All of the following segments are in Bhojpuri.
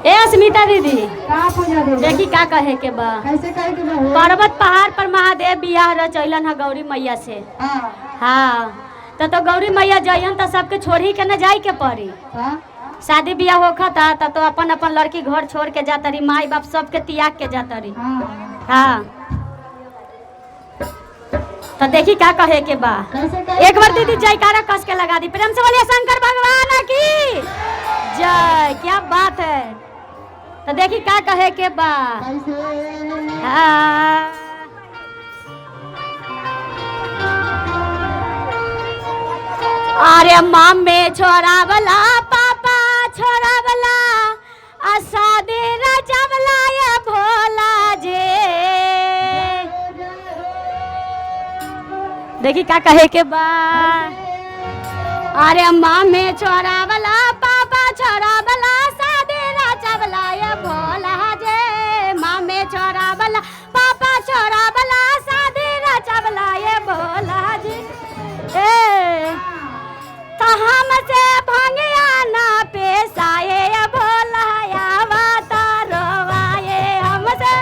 ए अस्मिता दीदी का पूजा दीदी देखी का कहे के बा कैसे कहे के बा पर्वत पहाड़ पर महादेव बियाह रचैलन है गौरी मैया से। हां हाँ तो गौरी मैया जइहन तो सबके छोड़ी के न जाए के पड़ी। हां शादी बियाह होखा था तो अपन अपन लड़की घर छोड़ के जाता रही, माई बाप सबके त्याग के जाता रही। हां हाँ तो देखी का कहे के बा कैसे कहे एक बार दीदी जयकारा कस के लगा दी, प्रेम से बोलिए शंकर भगवान की जय। क्या बात है। तो देखी का कहे के बा कैसे हाँ। अरे मम्मी छोरा वाला पापा छोरा वाला शादी रचवला ये भोला जे। देखी का कहे के बा अरे मम्मी छोरा वाला पापा छोरा वाला शादी रचवला ये भोला जे। मम्मी छोरा वाला पापा छोरा वाला शादी रचवला ये भोला जी। ए तो हमसे भंगिया ना पेशाए भोला रोवाए हमसे।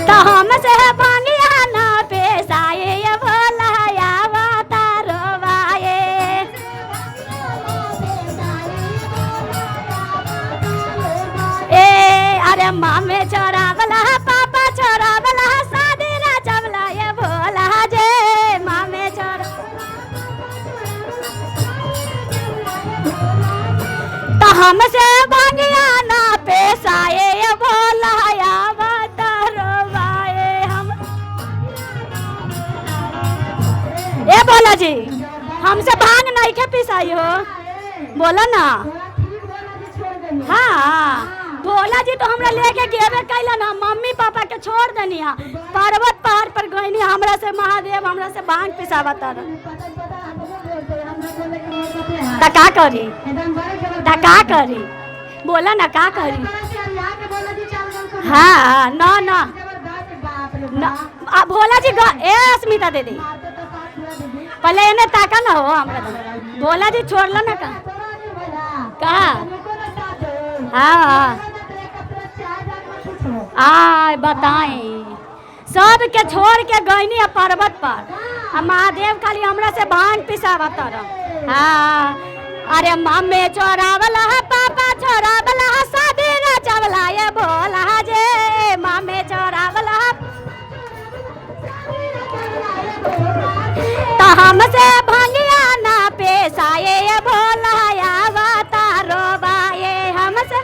तो हमसे भंगिया ना पेशाए भोला रोवाए। ए अरे मामे छोरा वाला पापा छोरा वाला शादी रचवला ये भोला जे। मामे छोरा तो हमसे भंगिया ना पेशाए ये भोला रोवाए हम। ए भोला जी हमसे भांग नहीं के पिसाई हो, बोला ना। हाँ भोला जी तो हमरा लेके गेबे कैलन, मम्मी पापा के छोड़ देनी है, पर्वत पहाड़ पर गईनी, हमरा से महादेव हमरा से भांग पिसावत रह। त का करी बोला ना का करी। हाँ ना ना भोला जी ए अस्मिता दीदी पहले इन्हें ताका ना हो हमरा। भोला जी छोड़लो ना का हाँ आय बताए सब के छोड़ के गईनी पर्वत पर, महादेव खाली हमरा से भांग पिसावत रह। हाँ अरे मम्मी छोरा वाला पापा छोरा वाला शादी रचवला ये भोला जे। मम्मी छोरा वाला तो हमसे भंगिया ना पेशाए ये भोला रोवाए हमसे।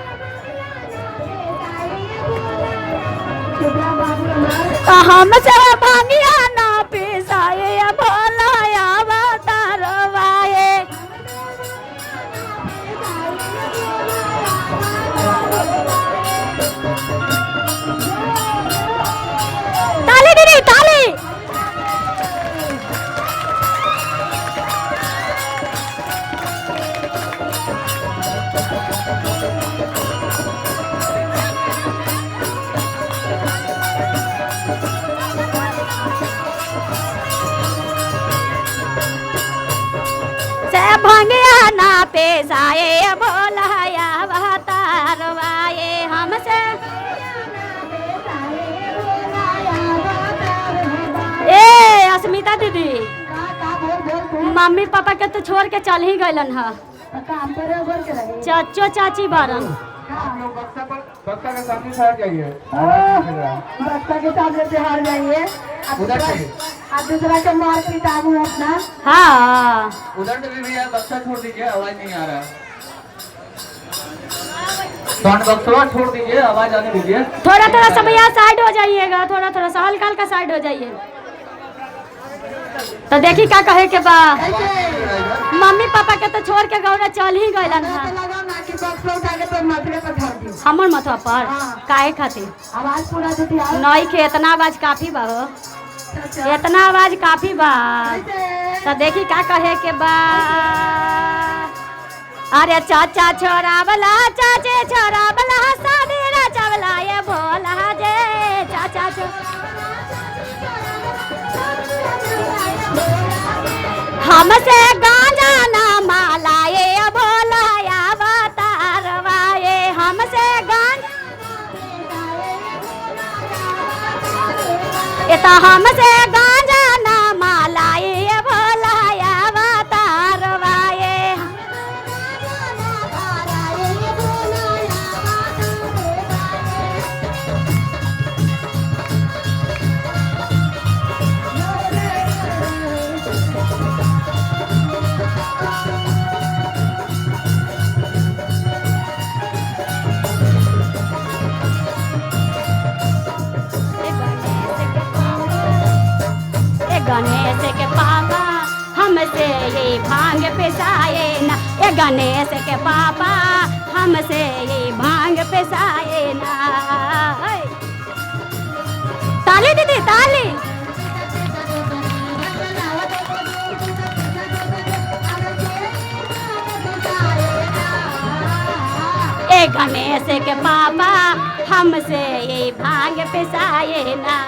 तो हमसे भंगिया ना पेशाए ये भोला रोवाए। ताली दीदी ताली। से भंगिया ना पेशाए भोला रोवाए हमसे। ए अस्मिता दीदी मम्मी पापा के तो छोड़ के चल ही गइलन है, चाचो चाची बारन। बक्सा के सामने से हट जाइए। बच्चा के सामने से हार जाइए उधर से आप दूसरा के मार पिटाबू अपना। हाँ उधर से भी भैया बक्सा छोड़ दीजिए, आवाज नहीं आ रहा। बक्सा छोड़ दीजिए, आवाज आने दीजिए। थोड़ा थोड़ा सा भैया साइड हो जाइएगा, थोड़ा थोड़ा सा हल्का हल्का साइड हो जाइए। तो देखी का कहे के बा मम्मी पापा के तो छोड़ के गौरा चल ही गइलन है। हमर मथवा पर काहे खातिर आवाज पूरा देती है नई के इतना आवाज काफी बा हो, इतना आवाज काफी बा। तो देखी का कहे के बा अरे चाचा छोरा वाला चाचे छोरा वाला शादी रचवला ये भोला जे। चाचा हमसे गांजा ना माला तो हमसे गांजा ना मालाए भोलाया अवतारवाए। गणेश के पापा हमसे ये भांग पिसाए ना, ये गणेश के पापा हमसे ये भांग पिसाए ना। ताली दीदी ताली। ए गणेश के पापा हमसे ये भांग पिसाए ना।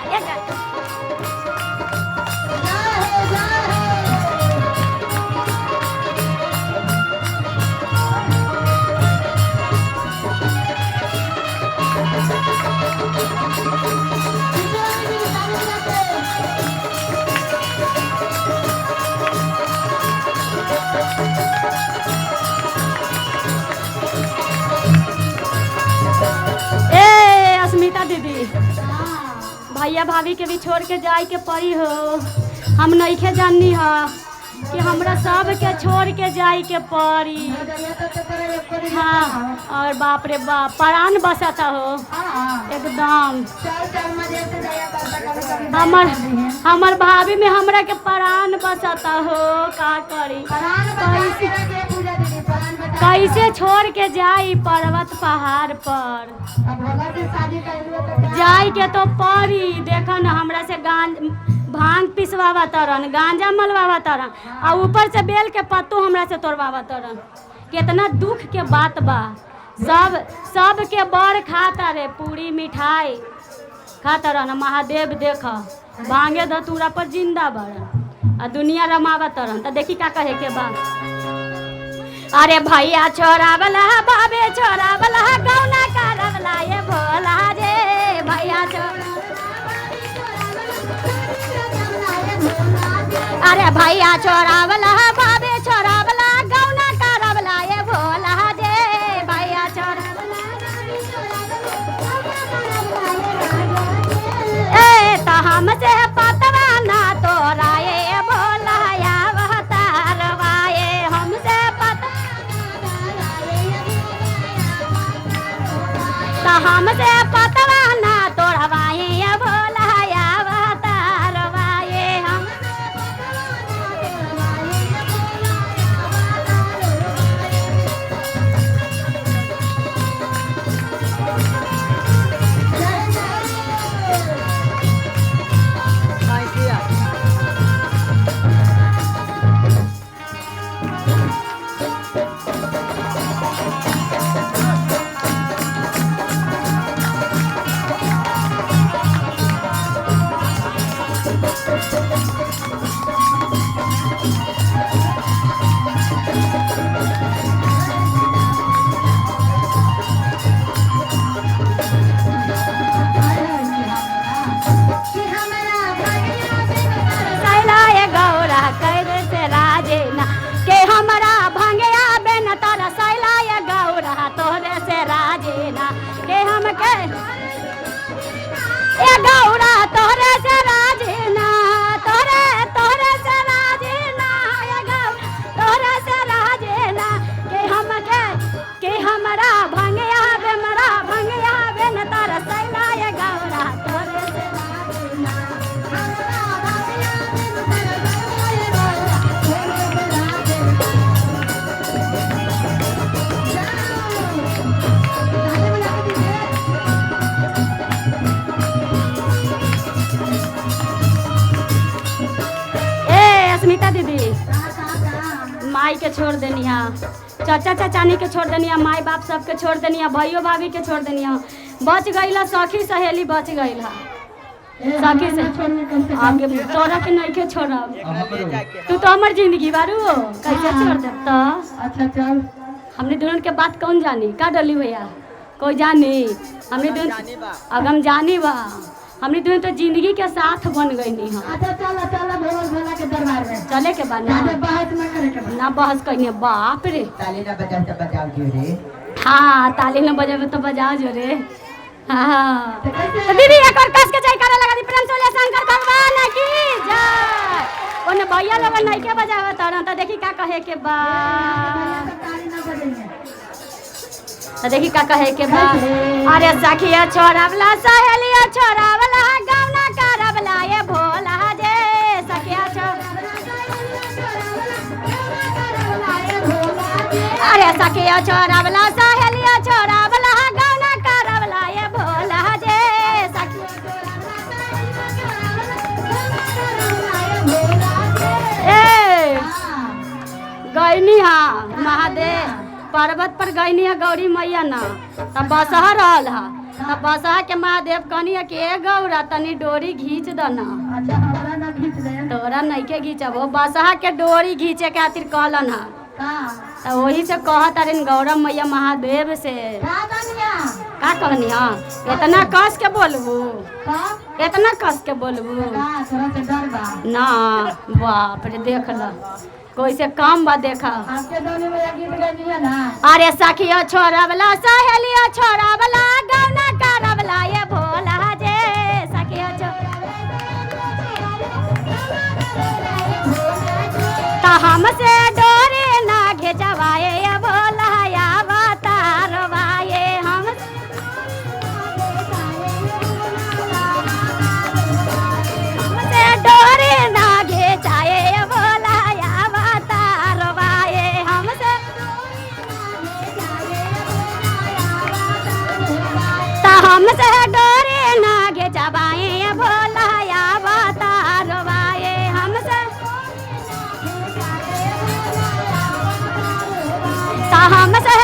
अस्मिता दीदी भैया भाभी के भी छोड़ के जाए के पड़ी हो। हम नइखे जाननी ह कि हमरा सब के छोड़ के जाए के पड़ी। हाँ और बाप रे बाप प्राण बसता हो एकदम। हमर भाभी में हमरा के प्राण बसता हो। का करी कैसे छोड़ के जाई पर्वत पहाड़ पर जाई के तो परी। देखो न हमरा से भांग पिसवावा तरन, गांजा मलवावा तरन और ऊपर से बेल के पत्तों हमरा से तोड़वावा तरन। कितना दुख के बात बा। सब के बड़ खाता रे पूरी मिठाई खाता रहन। महादेव देख भांगे धतूरा पर जिंदा बड़ आ दुनिया रमावा तरन। तो देखी का कहे के बा। अरे भैया छोरा वाला बाबे छोरा वाला गौना करवला ये भोला रे। भैया छोरा अरे भैया छोरा वाला बाबे छोरा वाला गौना करवला ये भोला रे। भैया छोरा ए तो हमसे पतवा ना तोरा ये भोला या अवतारवाए। हमसे हमसे पतवा ना तोड़वाए भोला या अवतारवाए। हम गौरा तोहरे से राजीना तोहरे से राजीना तोहरे से राजीना के हमरा भंगिया बेमरा भंगिया बेन तारा सैला ये गौरा तोहरे से राजीना। अस्मिता दीदी माई के छोड़ देनी है, चाचा चाचानी के छोड़ देनी है, माई बाप सबके छोड़ देनी है, भाइयों भाभी के छोड़ देनी है। बच गई सखी सहेली बच गई सखी से आगे तोरा के नहीं के छोड़ब। तू तो हमार जिंदगी बारू कैसे छोड़ दे। तो अच्छा चल हमने दोनों के बात कौन जानी का डली भैया कोई जानी हमने दोनों अब हम जानी बा हमनी दोनों तो जिंदगी के साथ बन गई नहीं हम। अच्छा चलो चलो भोला भोला के दरबार में चले के बाद ना बहस न करे के ना बहस करनी बाप रे। ताली ना बजाओ तो बजाओ क्यों रे? हाँ ताली न बजावे तो बजाओ जो रे। हाँ तो दीदी एक और कस के जयकारा लगा दी प्रेम से बोले शंकर भगवान की जय। ओने भैया लोग नहीं के बजावे तारा तो देखी का कहे के बा ताली न बजेंगे तो देखी का कहे के बा। अरे सखिया छोरावला सहेलिया छोरावला गावना करवला ये भोला जे सखिया अरे सखिया छोरावला सहेलिया छोरावला गावना करवला ये भोला जे ए गईनी हाँ महादेव पर्वत पर गईनी है गौरी मैया ना तब बसहा रहल हा तब बसहा के महादेव कहनी है कि ए गौरा तनी डोरी घींच द ना। अच्छा हमरा न खींच दे तोरा नहीं के घींचब बसहा के डोरी घींचे के खातिर कहलन हा तो वही से कहत अरे गौरा मैया महादेव से का कनिया का कहनी हा इतना कस के बोलबू का इतना कस के बोलबू का थोड़ा से डर बा ना बाप रे देख ला कोई से काम बा देखा। आपके दोनों में गीत गानी है ना अरे सखिया छोरावला सहेलिया छोरावला गावना करवला ये भोला जे सखिया ता हमसे डोरे ना घेचवाए ये भोला या बतारवाए हमसे डोरे ना घेचाए ये भोला या बतारवाए हमसे हमसे डोरे ना घेचवाए भोला या बतारवाए हमसे हमसे